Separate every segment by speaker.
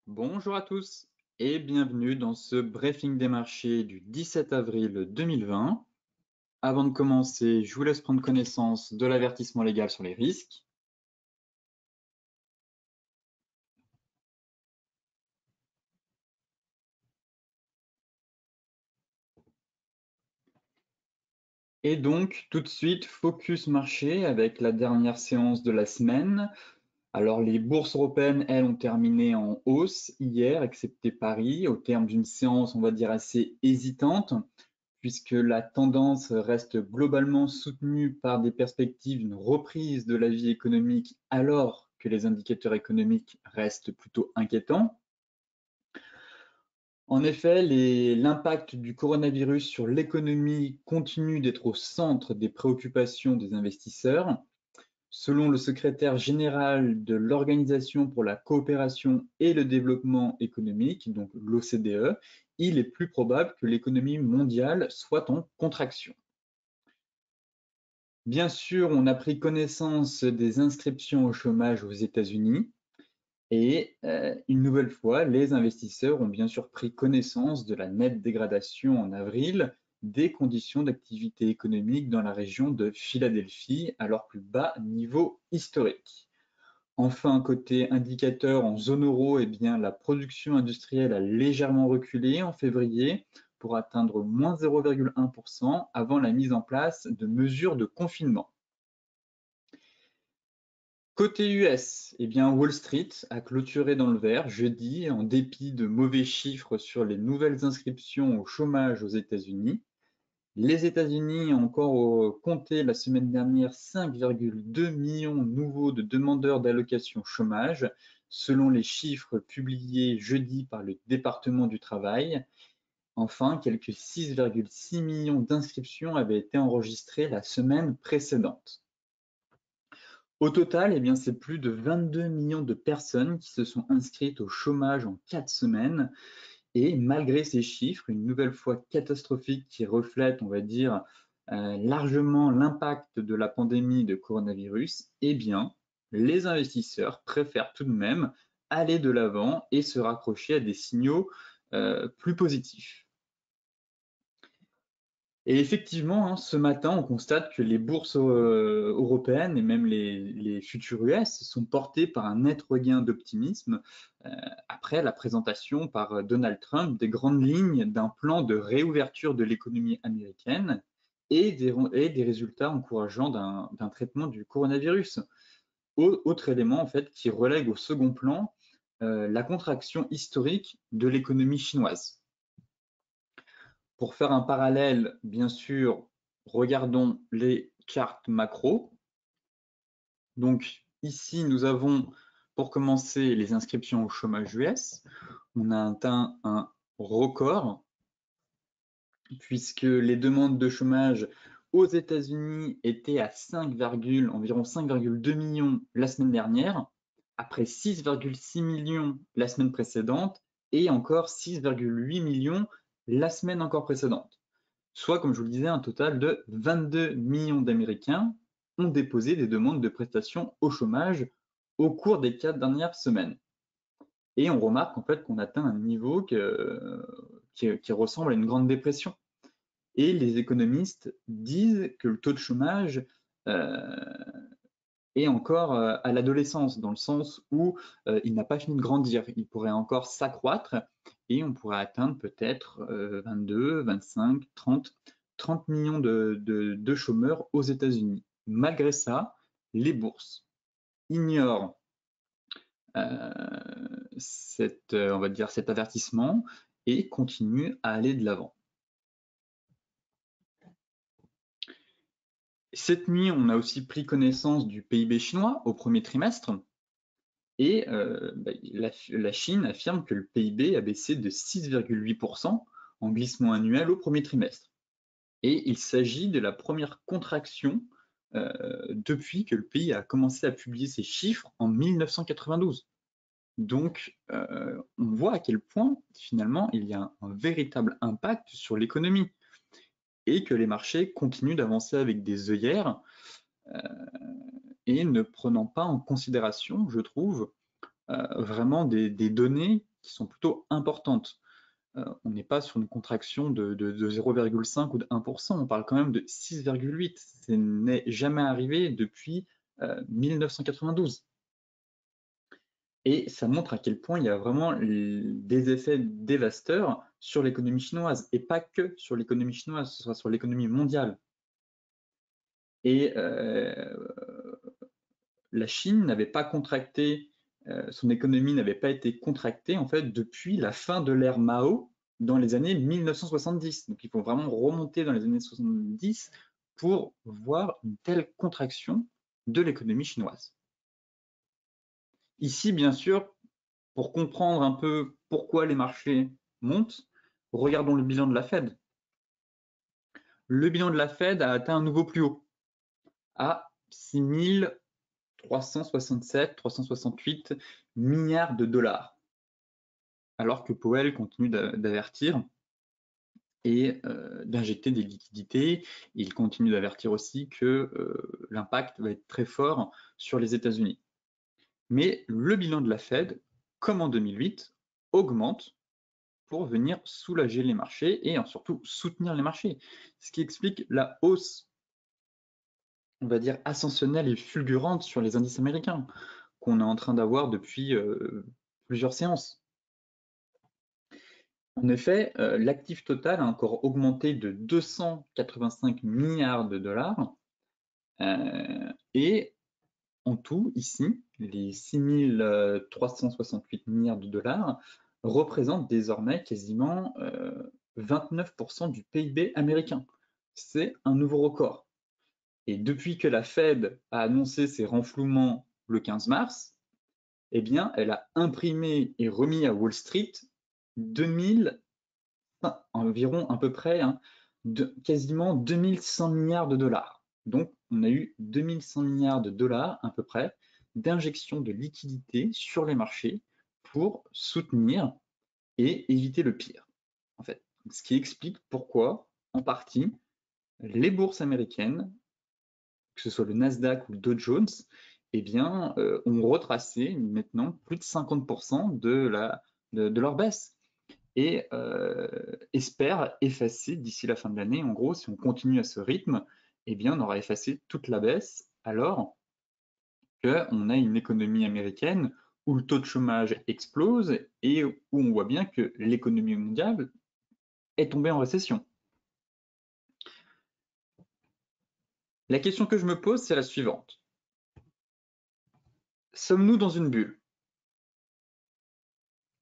Speaker 1: Bonjour à tous et bienvenue dans ce briefing des marchés du 17 avril 2020. Avant de commencer, je vous laisse prendre connaissance de l'avertissement légal sur les risques. Et donc, tout de suite, focus marché avec la dernière séance de la semaine. Alors, les bourses européennes, elles, ont terminé en hausse hier, excepté Paris, au terme d'une séance, on va dire, assez hésitante, puisque la tendance reste globalement soutenue par des perspectives d'une reprise de la vie économique alors que les indicateurs économiques restent plutôt inquiétants. En effet, l'impact du coronavirus sur l'économie continue d'être au centre des préoccupations des investisseurs. Selon le secrétaire général de l'Organisation pour la coopération et le développement économique, donc l'OCDE, il est plus probable que l'économie mondiale soit en contraction. Bien sûr, on a pris connaissance des inscriptions au chômage aux États-Unis et une nouvelle fois, les investisseurs ont bien sûr pris connaissance de la nette dégradation en avril des conditions d'activité économique dans la région de Philadelphie à leur plus bas niveau historique. Enfin, côté indicateur en zone euro, eh bien, la production industrielle a légèrement reculé en février pour atteindre moins 0,1% avant la mise en place de mesures de confinement. Côté US, eh bien, Wall Street a clôturé dans le vert jeudi en dépit de mauvais chiffres sur les nouvelles inscriptions au chômage aux États-Unis. Les États-Unis ont encore compté la semaine dernière 5,2 millions nouveaux de demandeurs d'allocation chômage, selon les chiffres publiés jeudi par le département du travail. Enfin, quelques 6,6 millions d'inscriptions avaient été enregistrées la semaine précédente. Au total, eh bien, c'est plus de 22 millions de personnes qui se sont inscrites au chômage en 4 semaines. Et malgré ces chiffres, une nouvelle fois catastrophiques qui reflètent, on va dire, largement l'impact de la pandémie de coronavirus, eh bien, les investisseurs préfèrent tout de même aller de l'avant et se raccrocher à des signaux plus positifs. Et effectivement, hein, ce matin, on constate que les bourses européennes et même les futurs US sont portées par un net regain d'optimisme euh, après la présentation par Donald Trump des grandes lignes d'un plan de réouverture de l'économie américaine et des résultats encourageants d'un traitement du coronavirus. Autre élément en fait qui relègue au second plan la contraction historique de l'économie chinoise. Pour faire un parallèle, bien sûr, regardons les charts macro. Donc ici, nous avons pour commencer les inscriptions au chômage US. On a atteint un record puisque les demandes de chômage aux États-Unis étaient à environ 5,2 millions la semaine dernière, après 6,6 millions la semaine précédente et encore 6,8 millions la semaine encore précédente. Soit, comme je vous le disais, un total de 22 millions d'Américains ont déposé des demandes de prestations au chômage au cours des 4 dernières semaines. Et on remarque en fait qu'on atteint un niveau qui ressemble à une grande dépression. Et les économistes disent que le taux de chômage euh, est encore à l'adolescence, dans le sens où il n'a pas fini de grandir. Il pourrait encore s'accroître et on pourrait atteindre peut-être 22, 25, 30 millions de chômeurs aux États-Unis. Malgré ça, les bourses ignorent on va dire cet avertissement et continuent à aller de l'avant. Cette nuit, on a aussi pris connaissance du PIB chinois au premier trimestre et la Chine affirme que le PIB a baissé de 6,8% en glissement annuel au premier trimestre. Et il s'agit de la première contraction depuis que le pays a commencé à publier ses chiffres en 1992. Donc, on voit à quel point, finalement, il y a un véritable impact sur l'économie et que les marchés continuent d'avancer avec des œillères et ne prenant pas en considération, je trouve, vraiment des données qui sont plutôt importantes. On n'est pas sur une contraction de 0,5 ou de 1%, on parle quand même de 6,8. Ce n'est jamais arrivé depuis 1992. Et ça montre à quel point il y a vraiment des effets dévastateurs sur l'économie chinoise, et pas que sur l'économie chinoise, ce soit sur l'économie mondiale. Et la Chine n'avait pas contracté, son économie n'avait pas été contractée en fait depuis la fin de l'ère Mao dans les années 1970. Donc il faut vraiment remonter dans les années 70 pour voir une telle contraction de l'économie chinoise. Ici, bien sûr, pour comprendre un peu pourquoi les marchés montent, regardons le bilan de la Fed. Le bilan de la Fed a atteint un nouveau plus haut, à 6 367, 368 milliards de dollars, alors que Powell continue d'avertir et d'injecter des liquidités. Il continue d'avertir aussi que l'impact va être très fort sur les États-Unis. Mais le bilan de la Fed, comme en 2008, augmente pour venir soulager les marchés et surtout soutenir les marchés. Ce qui explique la hausse, on va dire, ascensionnelle et fulgurante sur les indices américains qu'on est en train d'avoir depuis plusieurs séances. En effet, l'actif total a encore augmenté de 285 milliards de dollars et en tout, ici, les 6 368 milliards de dollars représentent désormais quasiment 29% du PIB américain. C'est un nouveau record. Et depuis que la Fed a annoncé ses renflouements le 15 mars, eh bien, elle a imprimé et remis à Wall Street 2000, environ à peu près, quasiment 2100 milliards de dollars. Donc, on a eu 2100 milliards de dollars à peu près d'injection de liquidités sur les marchés pour soutenir et éviter le pire, en fait. Ce qui explique pourquoi, en partie, les bourses américaines, que ce soit le Nasdaq ou le Dow Jones, eh bien, ont retracé maintenant plus de 50% de leur baisse et espèrent effacer d'ici la fin de l'année. En gros, si on continue à ce rythme, eh bien, on aura effacé toute la baisse, alors qu'on a une économie américaine où le taux de chômage explose et où on voit bien que l'économie mondiale est tombée en récession. La question que je me pose, c'est la suivante. Sommes-nous dans une bulle?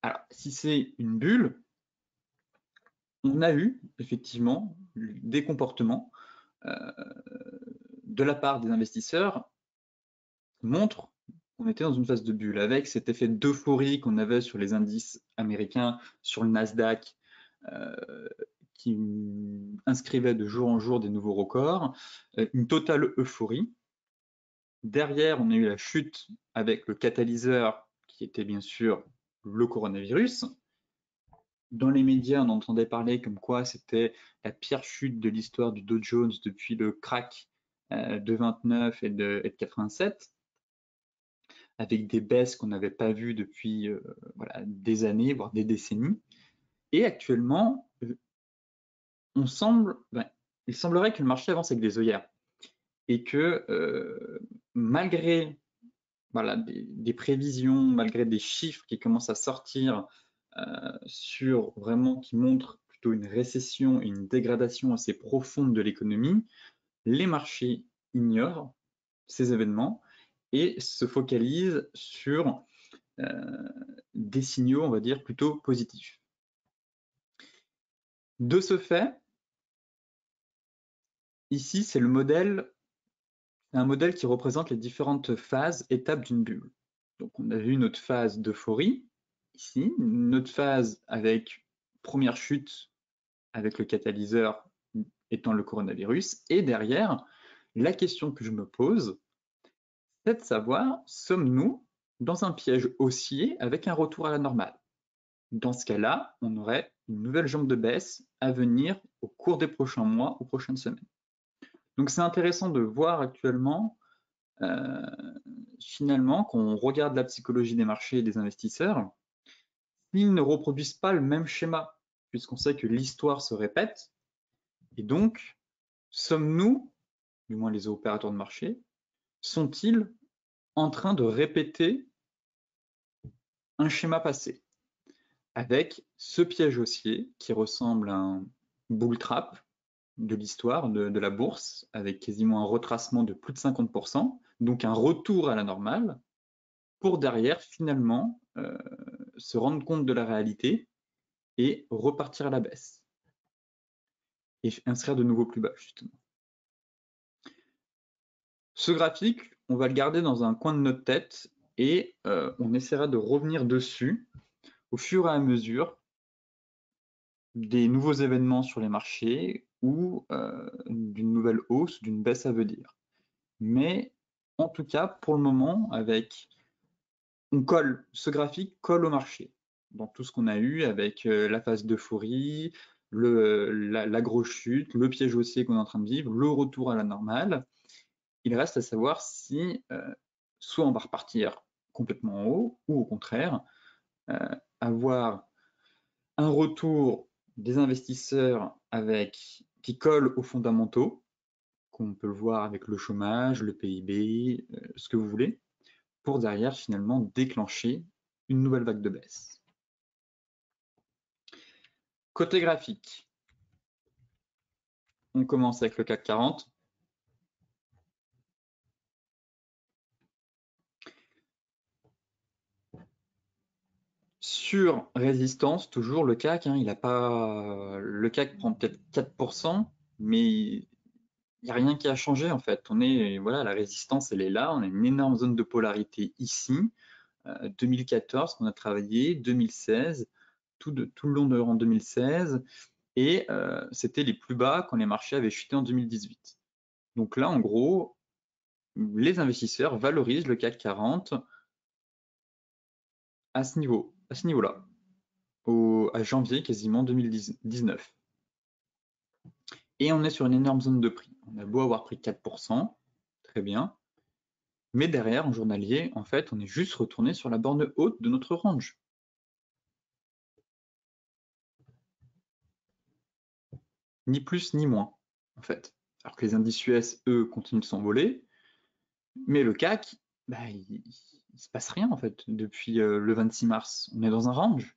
Speaker 1: Alors, si c'est une bulle, on a eu effectivement des comportements de la part des investisseurs qui montrent qu'on était dans une phase de bulle, avec cet effet d'euphorie qu'on avait sur les indices américains, sur le Nasdaq, qui inscrivait de jour en jour des nouveaux records, une totale euphorie. Derrière, on a eu la chute avec le catalyseur qui était bien sûr le coronavirus. Dans les médias, on entendait parler comme quoi c'était la pire chute de l'histoire du Dow Jones depuis le crack de 29 et de 87, avec des baisses qu'on n'avait pas vues depuis des années, voire des décennies. Et actuellement, il semblerait que le marché avance avec des œillères et que malgré des prévisions, malgré des chiffres qui commencent à sortir qui montrent plutôt une récession et une dégradation assez profonde de l'économie, les marchés ignorent ces événements et se focalisent sur des signaux, on va dire, plutôt positifs. De ce fait, ici, c'est un modèle qui représente les différentes phases, étapes d'une bulle. Donc, on a vu notre phase d'euphorie, ici, notre phase avec première chute avec le catalyseur étant le coronavirus, et derrière, la question que je me pose, c'est de savoir, sommes-nous dans un piège haussier avec un retour à la normale? Dans ce cas-là, on aurait une nouvelle jambe de baisse à venir au cours des prochains mois, aux prochaines semaines. Donc c'est intéressant de voir actuellement, finalement, quand on regarde la psychologie des marchés et des investisseurs, ils ne reproduisent pas le même schéma, puisqu'on sait que l'histoire se répète, et donc, sommes-nous, du moins les opérateurs de marché, sont-ils en train de répéter un schéma passé, avec ce piège haussier qui ressemble à un bull trap de l'histoire de la bourse, avec quasiment un retracement de plus de 50%, donc un retour à la normale, pour derrière finalement se rendre compte de la réalité et repartir à la baisse et inscrire de nouveau plus bas justement. Ce graphique, on va le garder dans un coin de notre tête et on essaiera de revenir dessus au fur et à mesure des nouveaux événements sur les marchés ou d'une nouvelle hausse, d'une baisse à venir. Mais en tout cas, pour le moment, ce graphique colle au marché. Dans tout ce qu'on a eu avec la phase d'euphorie, la grosse chute, le piège haussier qu'on est en train de vivre, le retour à la normale, il reste à savoir si soit on va repartir complètement en haut, ou au contraire, avoir un retour des investisseurs qui collent aux fondamentaux, qu'on peut le voir avec le chômage, le PIB, ce que vous voulez, pour derrière finalement déclencher une nouvelle vague de baisse. Côté graphique, on commence avec le CAC 40. Sur résistance, toujours le CAC, le CAC prend peut-être 4%, mais il n'y a rien qui a changé en fait. Voilà, la résistance, elle est là, on a une énorme zone de polarité ici. 2014 qu'on a travaillé, 2016, tout le long de l'an 2016, et c'était les plus bas quand les marchés avaient chuté en 2018. Donc là, en gros, les investisseurs valorisent le CAC 40 à ce niveau-là, à janvier quasiment 2019. Et on est sur une énorme zone de prix. On a beau avoir pris 4%, très bien, mais derrière, en journalier, en fait, on est juste retourné sur la borne haute de notre range. Ni plus ni moins, en fait. Alors que les indices US, eux, continuent de s'envoler, mais le CAC, il ne se passe rien, en fait, depuis le 26 mars. On est dans un range.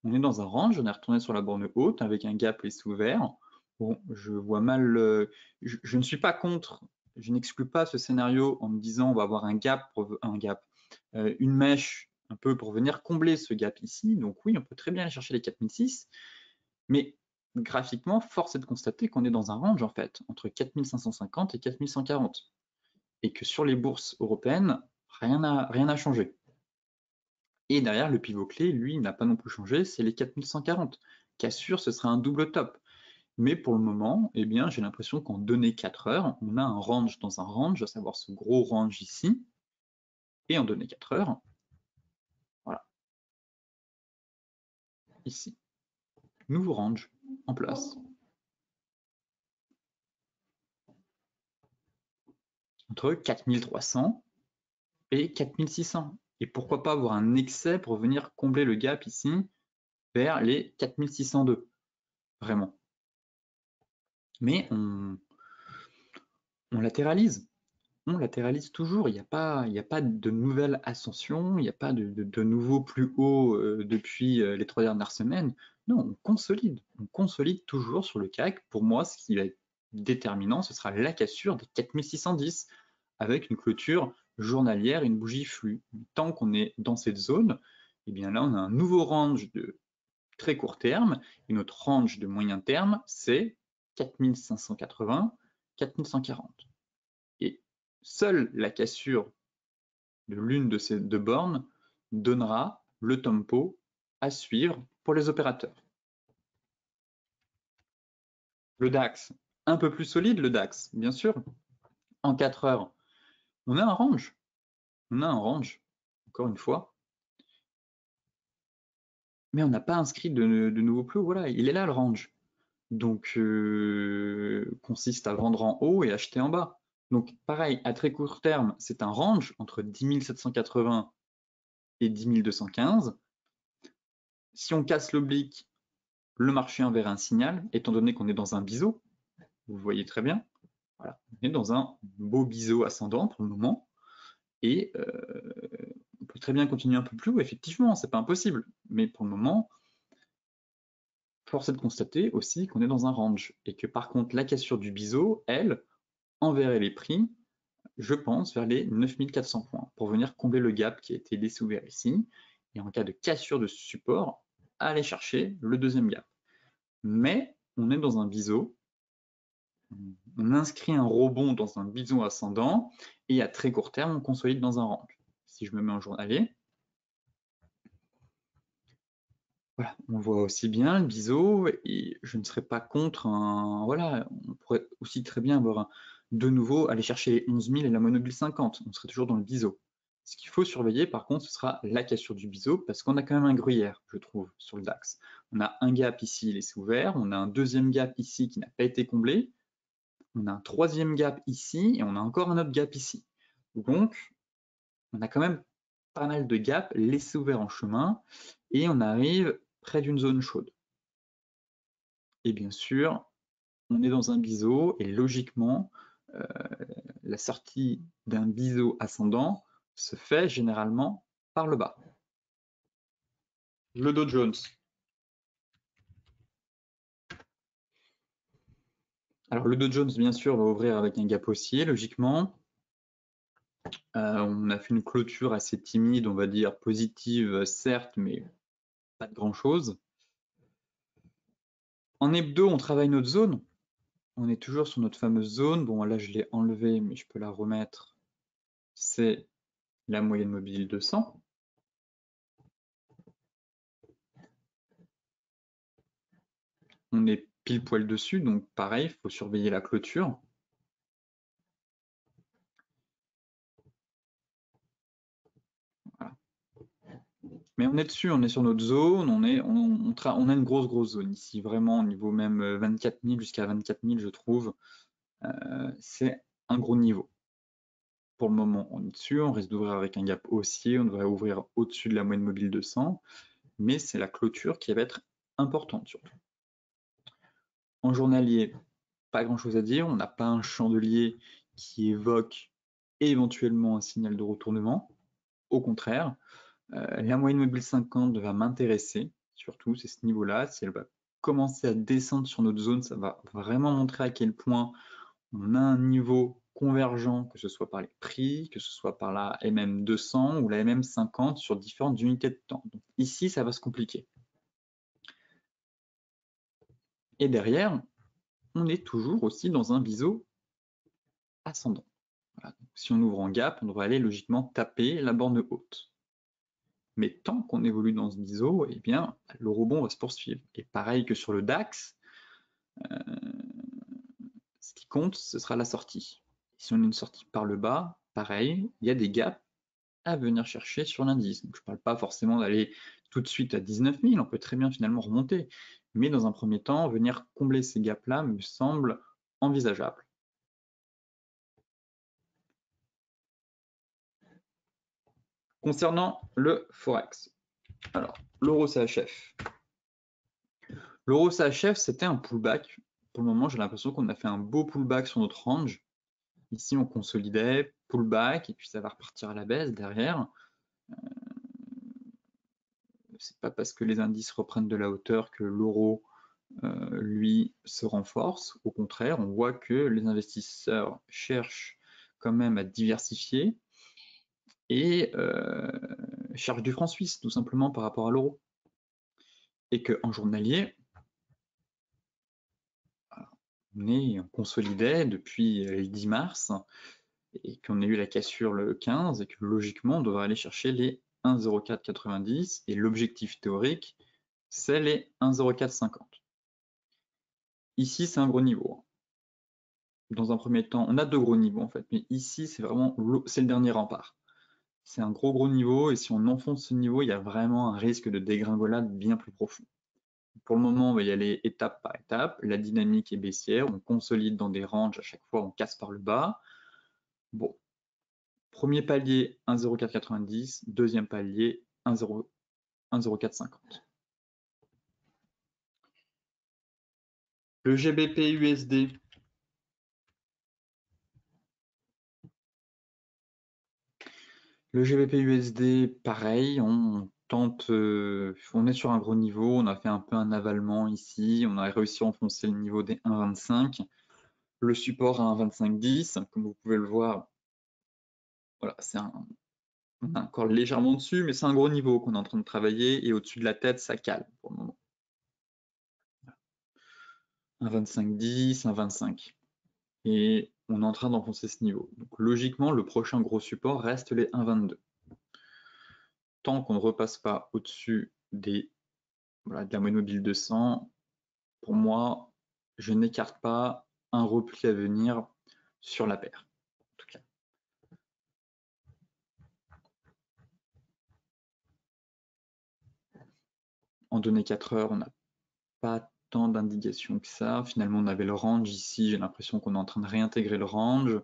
Speaker 1: On est dans un range, on est retourné sur la borne haute avec un gap laissé ouvert. Bon, je vois mal, je ne suis pas contre, je n'exclus pas ce scénario en me disant on va avoir une mèche un peu pour venir combler ce gap ici. Donc oui, on peut très bien aller chercher les 4006, mais graphiquement, force est de constater qu'on est dans un range en fait, entre 4550 et 4140. Et que sur les bourses européennes, rien n'a changé. Et derrière, le pivot clé, lui, n'a pas non plus changé, c'est les 4140, qui assure ce sera un double top. Mais pour le moment, eh bien, j'ai l'impression qu'en données 4 heures, on a un range dans un range, à savoir ce gros range ici, et en données 4 heures, voilà, ici, nouveau range en place. Entre 4300 et 4600. Et pourquoi pas avoir un excès pour venir combler le gap ici vers les 4602, vraiment. Mais on latéralise. On latéralise toujours, il n'y a pas de nouvelle ascension, il n'y a pas de nouveau plus haut depuis les 3 dernières semaines. Non, on consolide toujours sur le CAC. Pour moi, ce qui va être déterminant, ce sera la cassure des 4610 avec une clôture journalière, une bougie flux. Tant qu'on est dans cette zone, eh bien là, on a un nouveau range de très court terme, et notre range de moyen terme, c'est 4580, 4140. Et seule la cassure de l'une de ces deux bornes donnera le tempo à suivre pour les opérateurs. Le DAX, un peu plus solide le DAX, bien sûr. En 4 heures, on a un range. On a un range, encore une fois. Mais on n'a pas inscrit de nouveau plus haut. Voilà, il est là le range. Donc, consiste à vendre en haut et acheter en bas. Donc, pareil, à très court terme, c'est un range entre 10 780 et 10 215. Si on casse l'oblique, le marché enverrait un signal, étant donné qu'on est dans un biseau, vous voyez très bien, voilà, on est dans un beau biseau ascendant pour le moment, et on peut très bien continuer un peu plus haut, effectivement, c'est pas impossible, mais pour le moment, force est de constater aussi qu'on est dans un range, et que par contre la cassure du biseau, elle, enverrait les prix, je pense, vers les 9400 points, pour venir combler le gap qui a été laissé ouvert ici, et en cas de cassure de ce support, aller chercher le deuxième gap. Mais on est dans un biseau, on inscrit un rebond dans un biseau ascendant, et à très court terme, on consolide dans un range. Si je me mets en journalier, voilà, on voit aussi bien le biseau, et je ne serais pas contre un. Voilà, on pourrait aussi très bien avoir de nouveau aller chercher les 11 000 et la monobile 50, on serait toujours dans le biseau. Ce qu'il faut surveiller, par contre, ce sera la cassure du biseau, parce qu'on a quand même un gruyère, je trouve, sur le DAX. On a un gap ici, il est ouvert, on a un deuxième gap ici qui n'a pas été comblé, on a un troisième gap ici, et on a encore un autre gap ici. Donc, on a quand même pas mal de gaps laissés ouverts en chemin, et on arrive près d'une zone chaude. Et bien sûr, on est dans un biseau, et logiquement, la sortie d'un biseau ascendant se fait généralement par le bas. Le Dow Jones. Alors le Dow Jones, bien sûr, va ouvrir avec un gap haussier, logiquement. On a fait une clôture assez timide, on va dire positive, certes, mais pas de grand-chose. En hebdo, on travaille notre zone. On est toujours sur notre fameuse zone. Bon, là, je l'ai enlevée, mais je peux la remettre. C'est la moyenne mobile 200. On est pile poil dessus, donc pareil, il faut surveiller la clôture. Voilà. Mais on est dessus, on est sur notre zone, on a une grosse zone ici, vraiment au niveau même 24 000 jusqu'à 24 000, je trouve. C'est un gros niveau. Pour le moment, on est dessus, on risque d'ouvrir avec un gap haussier, on devrait ouvrir au-dessus de la moyenne mobile 200, mais c'est la clôture qui va être importante surtout. En journalier, pas grand-chose à dire, on n'a pas un chandelier qui évoque éventuellement un signal de retournement. Au contraire, la moyenne mobile 50 va m'intéresser, surtout c'est ce niveau-là. Si elle va commencer à descendre sur notre zone, ça va vraiment montrer à quel point on a un niveau convergent, que ce soit par les prix, que ce soit par la MM200 ou la MM50 sur différentes unités de temps. Donc ici, ça va se compliquer. Et derrière, on est toujours aussi dans un biseau ascendant. Voilà. Donc, si on ouvre en gap, on devrait aller logiquement taper la borne haute. Mais tant qu'on évolue dans ce biseau, eh bien, le rebond va se poursuivre. Et pareil que sur le DAX, ce qui compte, ce sera la sortie. Si on a une sortie par le bas, pareil, il y a des gaps à venir chercher sur l'indice. Donc, je ne parle pas forcément d'aller tout de suite à 19 000, on peut très bien finalement remonter. Mais dans un premier temps, venir combler ces gaps-là me semble envisageable. Concernant le Forex, alors l'euro CHF. L'euro CHF, c'était un pullback. Pour le moment, j'ai l'impression qu'on a fait un beau pullback sur notre range. Ici, on consolidait, pullback, et puis ça va repartir à la baisse derrière. C'est pas parce que les indices reprennent de la hauteur que l'euro, lui, se renforce. Au contraire, on voit que les investisseurs cherchent quand même à diversifier et cherchent du franc suisse, tout simplement par rapport à l'euro. Et qu'en journalier, on consolidait depuis le 10 mars et qu'on a eu la cassure le 15 et que logiquement on devrait aller chercher les 1,0490 et l'objectif théorique c'est les 1,0450. Ici c'est un gros niveau. Dans un premier temps, on a deux gros niveaux en fait, mais ici c'est vraiment c'est le dernier rempart. C'est un gros niveau et si on enfonce ce niveau, il y a vraiment un risque de dégringolade bien plus profond. Pour le moment, on va y aller étape par étape. La dynamique est baissière, on consolide dans des ranges à chaque fois, on casse par le bas. Bon, premier palier 1,0490, deuxième palier 1,0450. Le GBP USD. Le GBP USD, pareil, on tente, on est sur un gros niveau, on a fait un peu un avalement ici, on a réussi à enfoncer le niveau des 1,25. Le support à 1,2510, comme vous pouvez le voir, voilà, on est encore légèrement dessus, mais c'est un gros niveau qu'on est en train de travailler, et au-dessus de la tête, ça calme pour le moment. 1,2510, 1,25. Et on est en train d'enfoncer ce niveau. Donc logiquement, le prochain gros support reste les 1,22. Tant qu'on ne repasse pas au-dessus de la moyenne mobile 200, pour moi, je n'écarte pas un repli à venir sur la paire. En tout cas. En données 4 heures, on n'a pas tant d'indications que ça. Finalement, on avait le range ici. J'ai l'impression qu'on est en train de réintégrer le range.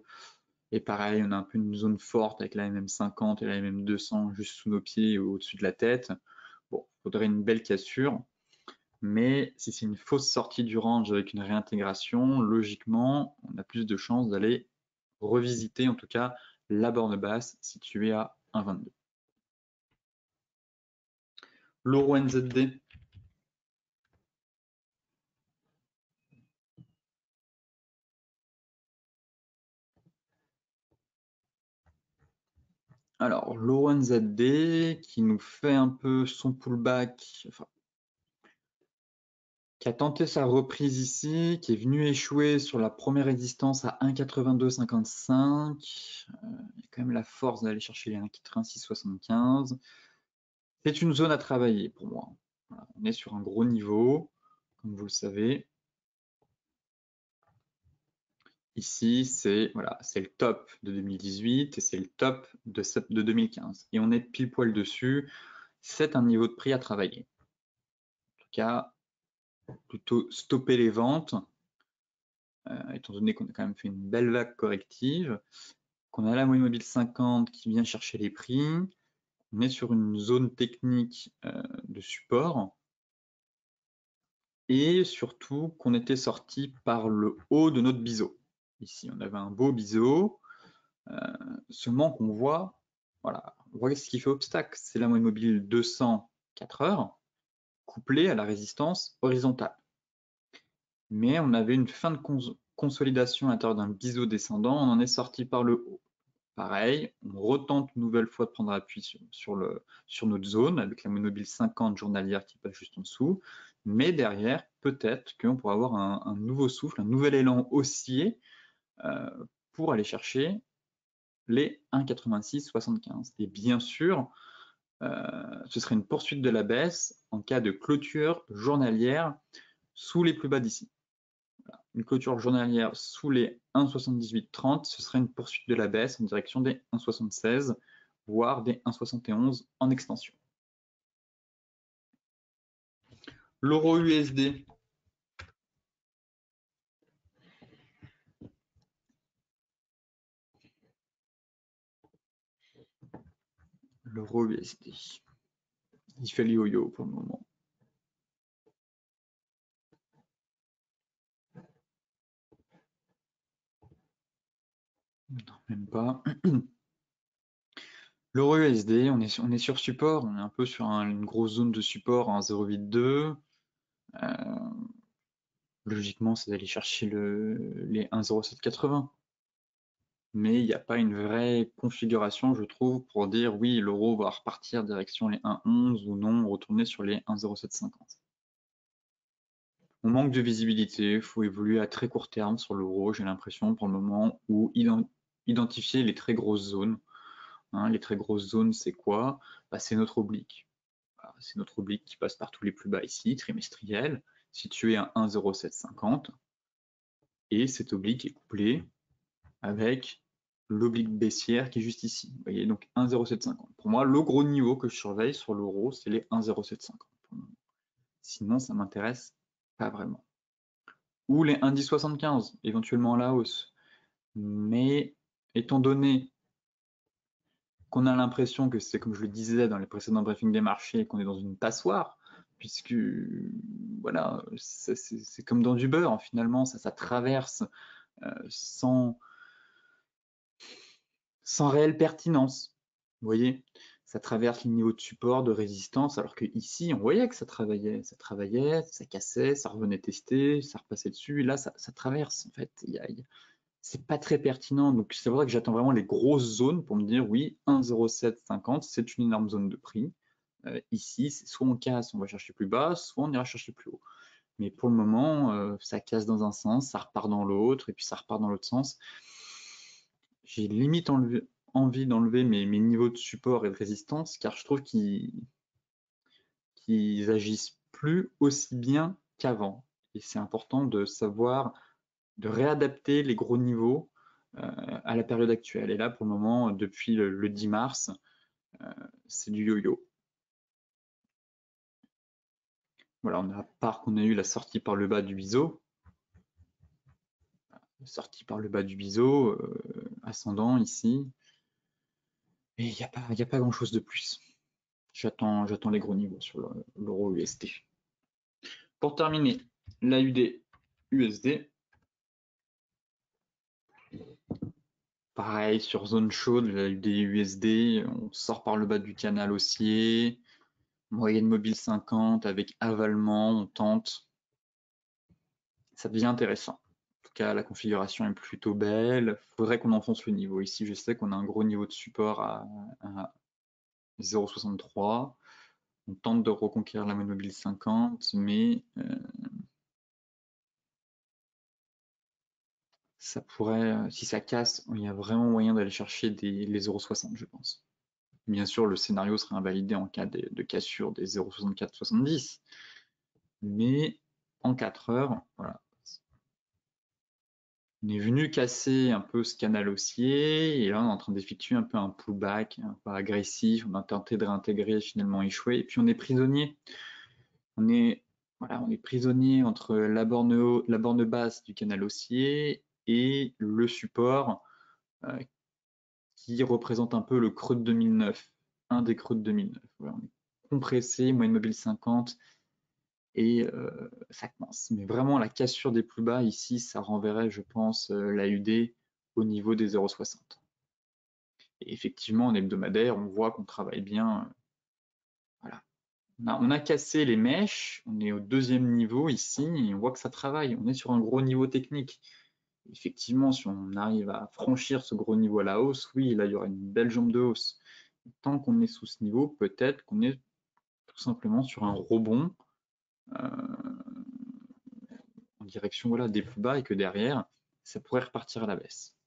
Speaker 1: Et pareil, on a un peu une zone forte avec la MM50 et la MM200 juste sous nos pieds ou au-dessus de la tête. Bon, il faudrait une belle cassure. Mais si c'est une fausse sortie du range avec une réintégration, logiquement, on a plus de chances d'aller revisiter en tout cas la borne basse située à 1,22. L'euro NZD. Alors, l'euro NZD qui nous fait un peu son pullback, enfin, qui a tenté sa reprise ici, qui est venu échouer sur la première résistance à 1,8255. Il y a quand même la force d'aller chercher les 1,8675. C'est une zone à travailler pour moi. Voilà, on est sur un gros niveau, comme vous le savez. Ici, c'est voilà, le top de 2018 et c'est le top de 2015. Et on est pile poil dessus. C'est un niveau de prix à travailler. En tout cas, plutôt stopper les ventes, étant donné qu'on a quand même fait une belle vague corrective, qu'on a la moyenne mobile 50 qui vient chercher les prix. On est sur une zone technique de support. Et surtout qu'on était sorti par le haut de notre biseau. Ici, on avait un beau biseau, seulement qu'on voit, voilà, on voit ce qui fait obstacle, c'est la moyenne mobile 200 4 heures, couplée à la résistance horizontale. Mais on avait une fin de consolidation à l'intérieur d'un biseau descendant, on en est sorti par le haut. Pareil, on retente une nouvelle fois de prendre appui sur notre zone avec la moyenne mobile 50 journalière qui passe juste en dessous. Mais derrière, peut-être qu'on pourra avoir un nouveau souffle, un nouvel élan haussier pour aller chercher les 1,8675. Et bien sûr, ce serait une poursuite de la baisse en cas de clôture journalière sous les plus bas d'ici. Voilà. Une clôture journalière sous les 1,7830, ce serait une poursuite de la baisse en direction des 1,76, voire des 1,71 en extension. L'euro USD. L'euro USD. Il fait le yo-yo pour le moment. Non, même pas. L'euro USD, on est sur support, on est un peu sur une grosse zone de support en 0,82. Logiquement, c'est d'aller chercher les 1,0780. Mais il n'y a pas une vraie configuration, je trouve, pour dire oui, l'euro va repartir direction les 1,11 ou non, retourner sur les 1,0750. On manque de visibilité, il faut évoluer à très court terme sur l'euro, j'ai l'impression pour le moment, ou identifier les très grosses zones. Hein, les très grosses zones, c'est quoi? C'est notre oblique. Voilà, c'est notre oblique qui passe par tous les plus bas ici, trimestriel, situé à 1,0750. Et cet oblique est couplé avec l'oblique baissière qui est juste ici. Vous voyez, donc 1,0750. Pour moi, le gros niveau que je surveille sur l'euro, c'est les 1,0750. Sinon, ça m'intéresse pas vraiment. Ou les 1,1075, éventuellement à la hausse. Mais étant donné qu'on a l'impression que c'est, comme je le disais dans les précédents briefings des marchés, qu'on est dans une passoire, puisque voilà, c'est comme dans du beurre, finalement, ça traverse sans réelle pertinence. Vous voyez, ça traverse les niveaux de support, de résistance, alors que ici, on voyait que ça travaillait, ça cassait, ça revenait tester, ça repassait dessus, et là, ça traverse, en fait. C'est pas très pertinent, donc c'est vrai que j'attends vraiment les grosses zones pour me dire, oui, 1,0750, c'est une énorme zone de prix. Ici, c'est soit on casse, on va chercher plus bas, soit on ira chercher plus haut. Mais pour le moment, ça casse dans un sens, ça repart dans l'autre, et puis ça repart dans l'autre sens. J'ai limite envie d'enlever mes niveaux de support et de résistance, car je trouve qu'ils agissent plus aussi bien qu'avant. Et c'est important de savoir, de réadapter les gros niveaux à la période actuelle. Et là, pour le moment, depuis le 10 mars, c'est du yo-yo. Voilà, à part qu'on a eu la sortie par le bas du biseau, ascendant ici, et il n'y a pas grand-chose de plus. J'attends les gros niveaux sur l'euro USD. Pour terminer, l'AUD USD, pareil sur zone chaude, l'AUD USD, on sort par le bas du canal haussier, moyenne mobile 50 avec avalement, on tente. Ça devient intéressant. En tout cas, la configuration est plutôt belle. Il faudrait qu'on enfonce le niveau. Ici, je sais qu'on a un gros niveau de support à 0,63. On tente de reconquérir la moyenne mobile 50, mais ça pourrait, si ça casse, il y a vraiment moyen d'aller chercher les 0,60, je pense. Bien sûr, le scénario serait invalidé en cas de cassure des 0,64-70, mais en 4 heures, voilà. On est venu casser un peu ce canal haussier, et là on est en train d'effectuer un peu un pullback, un peu agressif, on a tenté de réintégrer, finalement échoué, et puis on est prisonnier. On est prisonnier entre la borne basse du canal haussier et le support qui représente un peu le creux de 2009, un des creux de 2009. Voilà, on est compressé, moyenne mobile 50, et ça commence. Mais vraiment, la cassure des plus bas ici, ça renverrait, je pense, l'AUD au niveau des 0,60. Et effectivement, en hebdomadaire, on voit qu'on travaille bien. Voilà. On a cassé les mèches, on est au deuxième niveau ici, et on voit que ça travaille. On est sur un gros niveau technique. Effectivement, si on arrive à franchir ce gros niveau à la hausse, oui, là, il y aura une belle jambe de hausse. Tant qu'on est sous ce niveau, peut-être qu'on est tout simplement sur un rebond en direction voilà, des plus bas et que derrière, ça pourrait repartir à la baisse.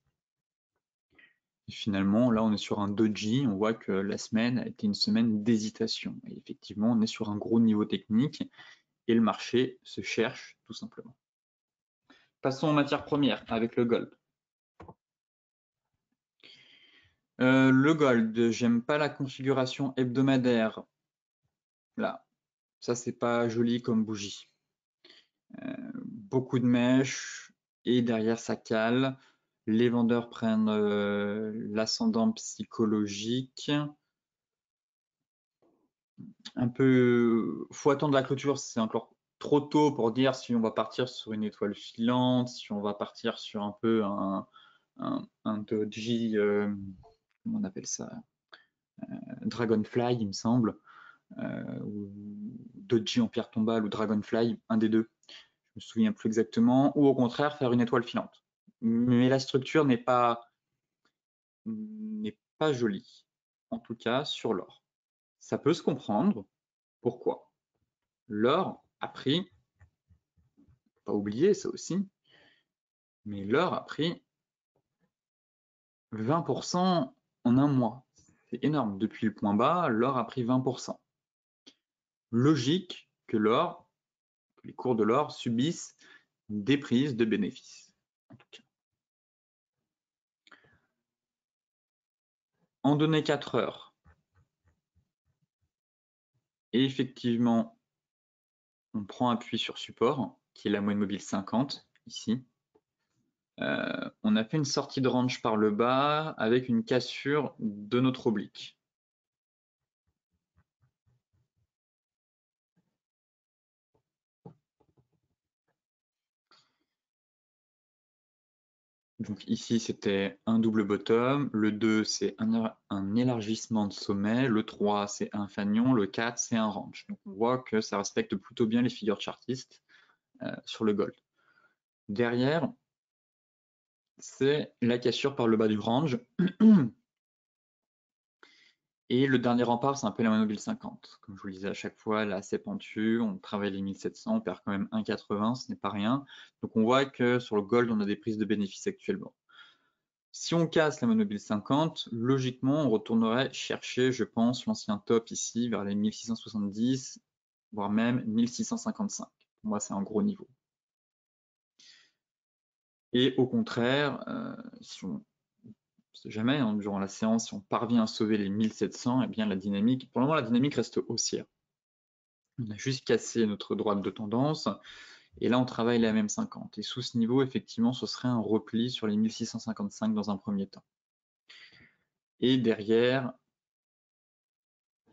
Speaker 1: Et finalement, là, on est sur un doji, on voit que la semaine a été une semaine d'hésitation. Et effectivement, on est sur un gros niveau technique et le marché se cherche tout simplement. Passons aux matières premières avec le gold. Le gold, j'aime pas la configuration hebdomadaire. Là, ça c'est pas joli comme bougie. Beaucoup de mèches et derrière ça cale. Les vendeurs prennent l'ascendant psychologique. Un peu, faut attendre la clôture, c'est encore trop tôt pour dire si on va partir sur une étoile filante, si on va partir sur un peu un doji, comment on appelle ça, Dragonfly, il me semble, ou doji en pierre tombale ou Dragonfly, un des deux. Je me souviens plus exactement, ou au contraire faire une étoile filante. Mais la structure n'est pas jolie, en tout cas sur l'or. Ça peut se comprendre. Pourquoi? L'or a pris, faut pas oublier ça aussi, mais l'or a pris 20% en un mois. C'est énorme. Depuis le point bas, l'or a pris 20%. Logique que les cours de l'or subissent des prises de bénéfices. En tout cas. En données 4 heures, et effectivement, on prend appui sur support, qui est la moyenne mobile 50, ici. On a fait une sortie de range par le bas avec une cassure de notre oblique. Donc ici, c'était un double bottom. Le 2, c'est un élargissement de sommet. Le 3, c'est un fanion. Le 4, c'est un range. Donc on voit que ça respecte plutôt bien les figures chartistes sur le gold. Derrière, c'est la cassure par le bas du range. Et le dernier rempart, c'est un peu la mobile 50. Comme je vous le disais à chaque fois, là, c'est pentu, on travaille les 1700, on perd quand même 1,80, ce n'est pas rien. Donc on voit que sur le gold, on a des prises de bénéfices actuellement. Si on casse la mobile 50, logiquement, on retournerait chercher, je pense, l'ancien top ici, vers les 1670, voire même 1655. Pour moi, c'est un gros niveau. Et au contraire, si on sait jamais, hein, durant la séance, si on parvient à sauver les 1700, eh bien la dynamique, pour le moment, la dynamique reste haussière. On a juste cassé notre droite de tendance, et là on travaille la même 50. Et sous ce niveau, effectivement, ce serait un repli sur les 1655 dans un premier temps. Et derrière,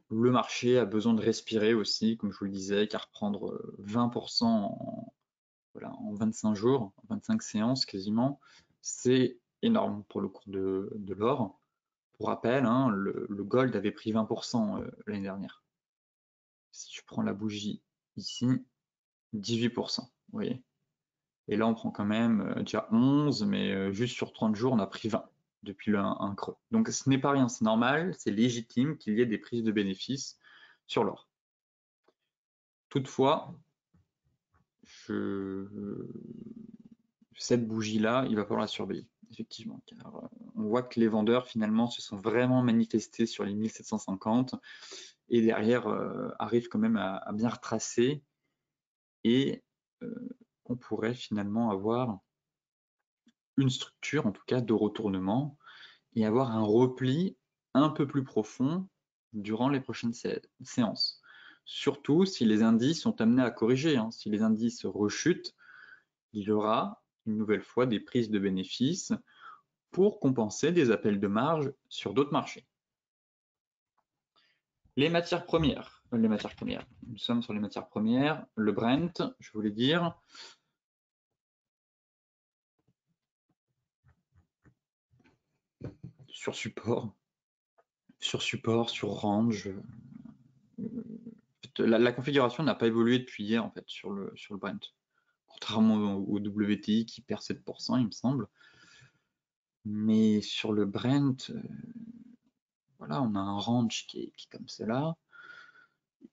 Speaker 1: le marché a besoin de respirer aussi, comme je vous le disais, car prendre 20% en 25 jours, 25 séances quasiment, c'est énorme pour le cours de l'or. Pour rappel, hein, le gold avait pris 20% l'année dernière. Si je prends la bougie ici, 18%, vous voyez. Et là, on prend quand même déjà 11, mais juste sur 30 jours, on a pris 20 depuis un creux. Donc ce n'est pas rien, c'est normal, c'est légitime qu'il y ait des prises de bénéfices sur l'or. Toutefois, cette bougie-là, il va falloir la surveiller, effectivement. Car on voit que les vendeurs, finalement, se sont vraiment manifestés sur les 1750 et derrière arrivent quand même à bien retracer et on pourrait finalement avoir une structure, en tout cas, de retournement et avoir un repli un peu plus profond durant les prochaines séances. Surtout si les indices sont amenés à corriger. Hein. Si les indices rechutent, il y aura une nouvelle fois des prises de bénéfices pour compenser des appels de marge sur d'autres marchés. Les matières premières. Nous sommes sur les matières premières. Le Brent, je voulais dire. Sur support, sur range. La configuration n'a pas évolué depuis hier en fait sur le Brent. Contrairement au WTI qui perd 7%, il me semble. Mais sur le Brent, voilà, on a un range qui est comme cela.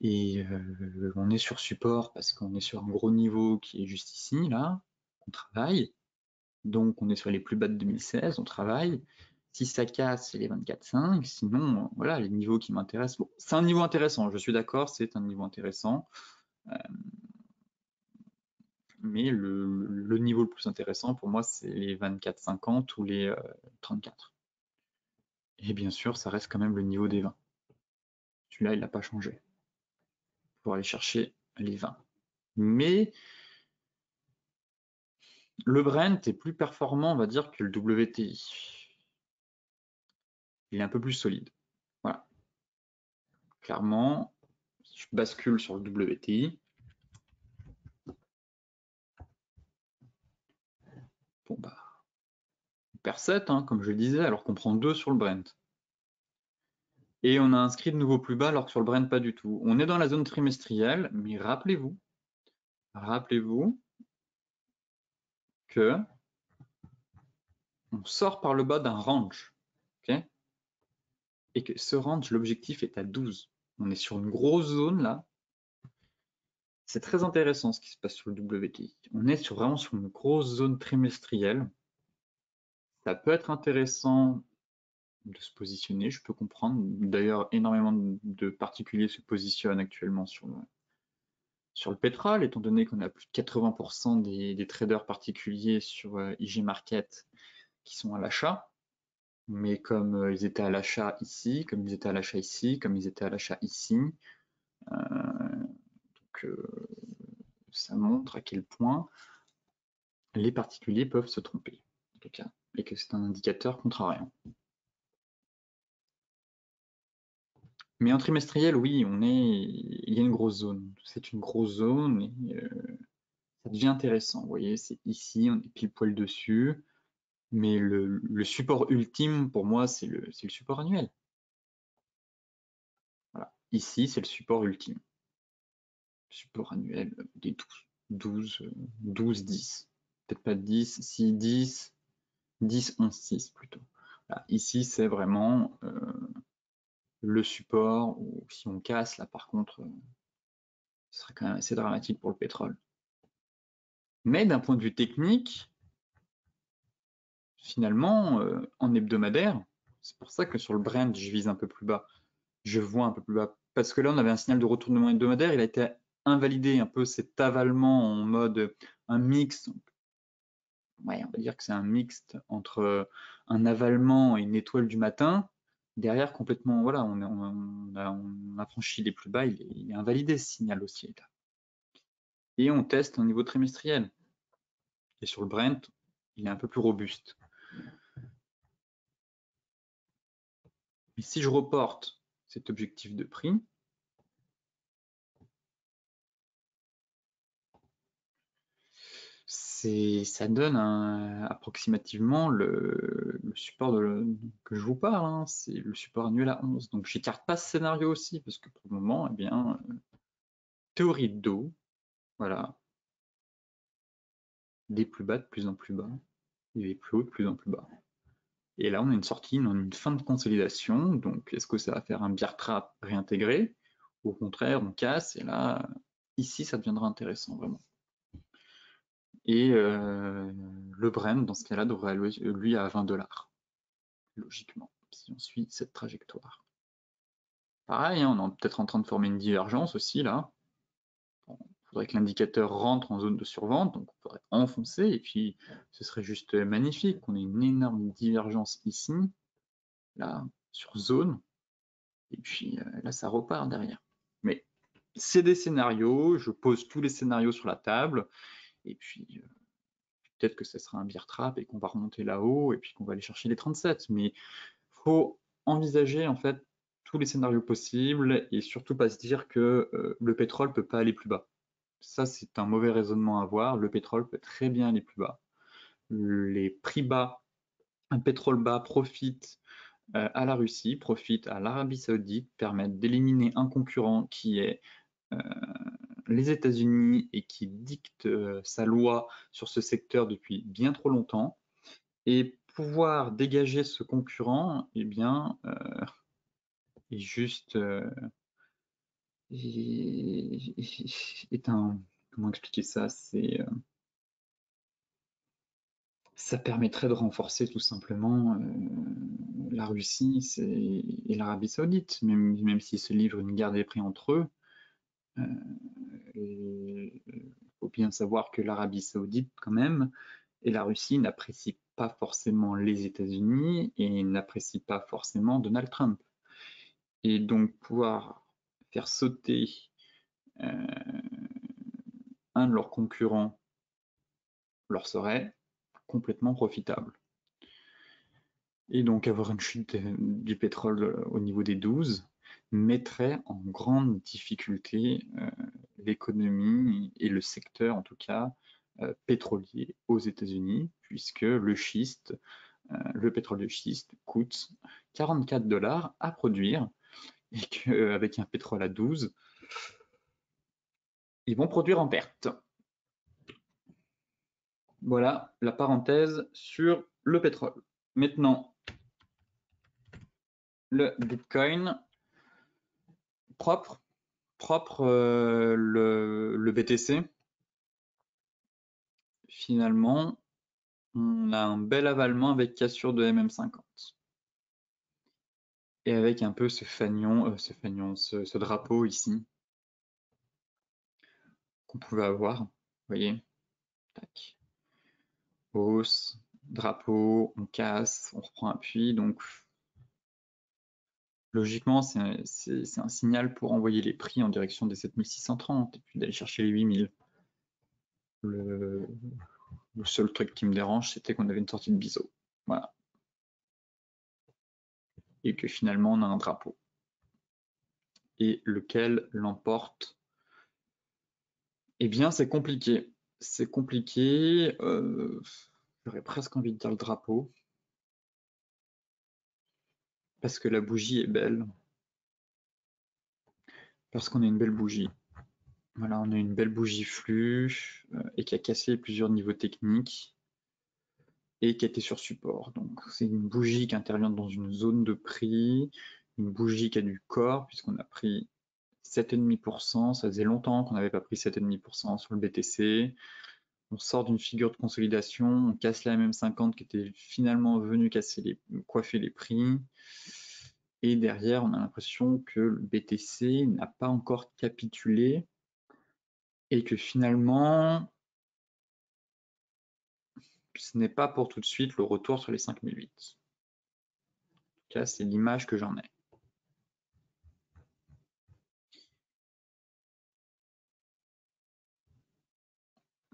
Speaker 1: Et on est sur support parce qu'on est sur un gros niveau qui est juste ici, là. On travaille. Donc on est sur les plus bas de 2016, on travaille. Si ça casse, c'est les 24,5. Sinon, voilà, les niveaux qui m'intéressent. Bon, c'est un niveau intéressant, je suis d'accord, c'est un niveau intéressant. Mais le niveau le plus intéressant pour moi, c'est les 24,50 ou les 34. Et bien sûr, ça reste quand même le niveau des 20. Celui-là, il n'a pas changé. Pour aller chercher les 20. Mais le Brent est plus performant, on va dire, que le WTI. Il est un peu plus solide. Voilà. Clairement, si je bascule sur le WTI, bon bah, on perd 7, hein, comme je le disais, alors qu'on prend 2 sur le Brent. Et on a inscrit de nouveau plus bas, alors que sur le Brent, pas du tout. On est dans la zone trimestrielle, mais rappelez-vous que on sort par le bas d'un range, ok, et que ce range, l'objectif est à 12. On est sur une grosse zone là. C'est très intéressant ce qui se passe sur le WTI. On est vraiment sur une grosse zone trimestrielle. Ça peut être intéressant de se positionner, je peux comprendre. D'ailleurs, énormément de particuliers se positionnent actuellement sur le pétrole, étant donné qu'on a plus de 80% des traders particuliers sur IG Market qui sont à l'achat. Mais comme ils étaient à l'achat ici, comme ils étaient à l'achat ici, comme ils étaient à l'achat ici, donc ça montre à quel point les particuliers peuvent se tromper, en tout cas, et que c'est un indicateur contrariant. Mais en trimestriel, oui, il y a une grosse zone. C'est une grosse zone et ça devient intéressant. Vous voyez, c'est ici, on est pile poil dessus. Mais le support ultime, pour moi, c'est le support annuel. Voilà. Ici, c'est le support ultime. Support annuel des 12, 10. Peut-être pas 10, si 10, 10, 11, 6 plutôt. Voilà. Ici, c'est vraiment le support, ou si on casse, là par contre, ce serait quand même assez dramatique pour le pétrole. Mais d'un point de vue technique, finalement, en hebdomadaire, c'est pour ça que sur le Brent, je vise un peu plus bas. Je vois un peu plus bas. Parce que là, on avait un signal de retournement hebdomadaire, il a été invalidé un peu cet avalement en mode un mix. Ouais, on va dire que c'est un mixte entre un avalement et une étoile du matin. Derrière, complètement, voilà, on a franchi les plus bas, il est invalidé ce signal haussier là. Et on teste un niveau trimestriel. Et sur le Brent, il est un peu plus robuste. Mais si je reporte cet objectif de prix, ça donne approximativement le support que je vous parle, hein, c'est le support annuel à 11. Donc j'écarte pas ce scénario aussi, parce que pour le moment, eh bien, théorie de dos, voilà, des plus bas de plus en plus bas, et des plus hauts de plus en plus bas. Et là, on a une sortie, on a une fin de consolidation, donc est-ce que ça va faire un bear trap réintégré? Ou au contraire, on casse, et là, ici, ça deviendra intéressant, vraiment. Et le Brent, dans ce cas-là, devrait aller, lui, à 20 $, logiquement, si on suit cette trajectoire. Pareil, hein, on est peut-être en train de former une divergence aussi, là. Bon, il faudrait que l'indicateur rentre en zone de survente, donc on pourrait enfoncer, et puis ce serait juste magnifique qu'on ait une énorme divergence ici, là, sur zone, et puis là, ça repart derrière. Mais c'est des scénarios, je pose tous les scénarios sur la table, et puis peut-être que ça sera un bear trap et qu'on va remonter là-haut, et puis qu'on va aller chercher les 37. Mais il faut envisager en fait tous les scénarios possibles, et surtout pas se dire que le pétrole peut pas aller plus bas. Ça, c'est un mauvais raisonnement à avoir. Le pétrole peut très bien aller plus bas. Les prix bas, un pétrole bas profite à la Russie, profite à l'Arabie Saoudite, permettent d'éliminer un concurrent qui est les États-Unis et qui dicte sa loi sur ce secteur depuis bien trop longtemps. Et pouvoir dégager ce concurrent, eh bien, est juste est un, comment expliquer ça, ça permettrait de renforcer tout simplement la Russie et l'Arabie Saoudite, même s'ils se livrent une guerre des prix entre eux. Il faut bien savoir que l'Arabie Saoudite, quand même, et la Russie n'apprécient pas forcément les États-Unis et n'apprécient pas forcément Donald Trump. Et donc pouvoir faire sauter un de leurs concurrents leur serait complètement profitable. Et donc avoir une chute du pétrole au niveau des 12 mettrait en grande difficulté l'économie et le secteur, en tout cas, pétrolier aux États-Unis, puisque le schiste, le pétrole de schiste coûte 44 $ à produire, et qu'avec un pétrole à 12, ils vont produire en perte. Voilà la parenthèse sur le pétrole. Maintenant, le Bitcoin propre, le BTC. Finalement, on a un bel avalement avec cassure de MM50. Et avec un peu ce fanion, ce drapeau ici, qu'on pouvait avoir. Vous voyez, tac. Hausse, drapeau, on casse, on reprend appui. Donc, logiquement, c'est un signal pour envoyer les prix en direction des 7630 et puis d'aller chercher les 8000. Le seul truc qui me dérange, c'était qu'on avait une sortie de biseau. Voilà. Et que finalement, on a un drapeau. Et lequel l'emporte? Eh bien, c'est compliqué. C'est compliqué. J'aurais presque envie de dire le drapeau, parce que la bougie est belle, parce qu'on a une belle bougie. Voilà, on a une belle bougie flux et qui a cassé plusieurs niveaux techniques et qui a été sur support. Donc c'est une bougie qui intervient dans une zone de prix, une bougie qui a du corps puisqu'on a pris 7,5%, ça faisait longtemps qu'on n'avait pas pris 7,5% sur le BTC. On sort d'une figure de consolidation, on casse la MM50 qui était finalement venue coiffer les prix. Et derrière, on a l'impression que le BTC n'a pas encore capitulé et que finalement, ce n'est pas pour tout de suite le retour sur les 5008. En tout cas, c'est l'image que j'en ai.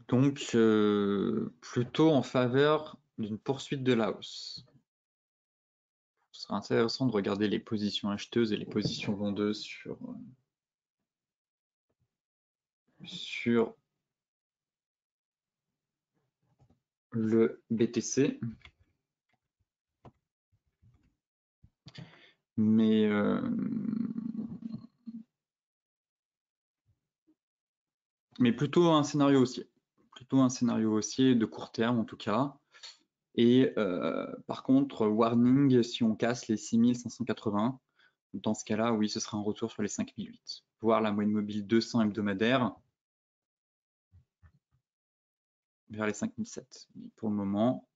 Speaker 1: Donc, plutôt en faveur d'une poursuite de la hausse. Ce sera intéressant de regarder les positions acheteuses et les positions vendeuses sur le BTC. Mais plutôt un scénario haussier. Plutôt un scénario haussier de court terme en tout cas. Et par contre, warning si on casse les 6580. Dans ce cas-là, oui, ce sera un retour sur les 5008. Voire la moyenne mobile 200 hebdomadaire vers les 5007. Mais pour le moment,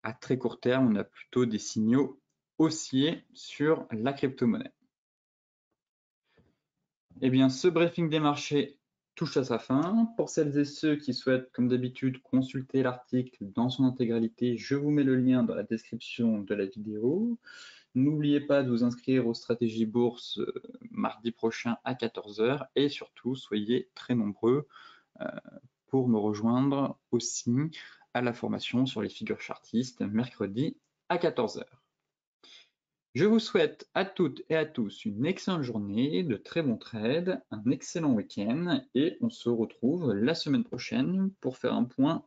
Speaker 1: à très court terme, on a plutôt des signaux haussiers sur la crypto-monnaie. Eh bien, ce briefing des marchés touche à sa fin. Pour celles et ceux qui souhaitent, comme d'habitude, consulter l'article dans son intégralité, je vous mets le lien dans la description de la vidéo. N'oubliez pas de vous inscrire aux stratégies bourse mardi prochain à 14 h et surtout, soyez très nombreux pour me rejoindre aussi à la formation sur les figures chartistes mercredi à 14 h. Je vous souhaite à toutes et à tous une excellente journée, de très bons trades, un excellent week-end et on se retrouve la semaine prochaine pour faire un point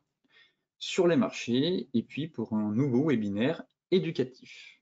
Speaker 1: sur les marchés et puis pour un nouveau webinaire éducatif.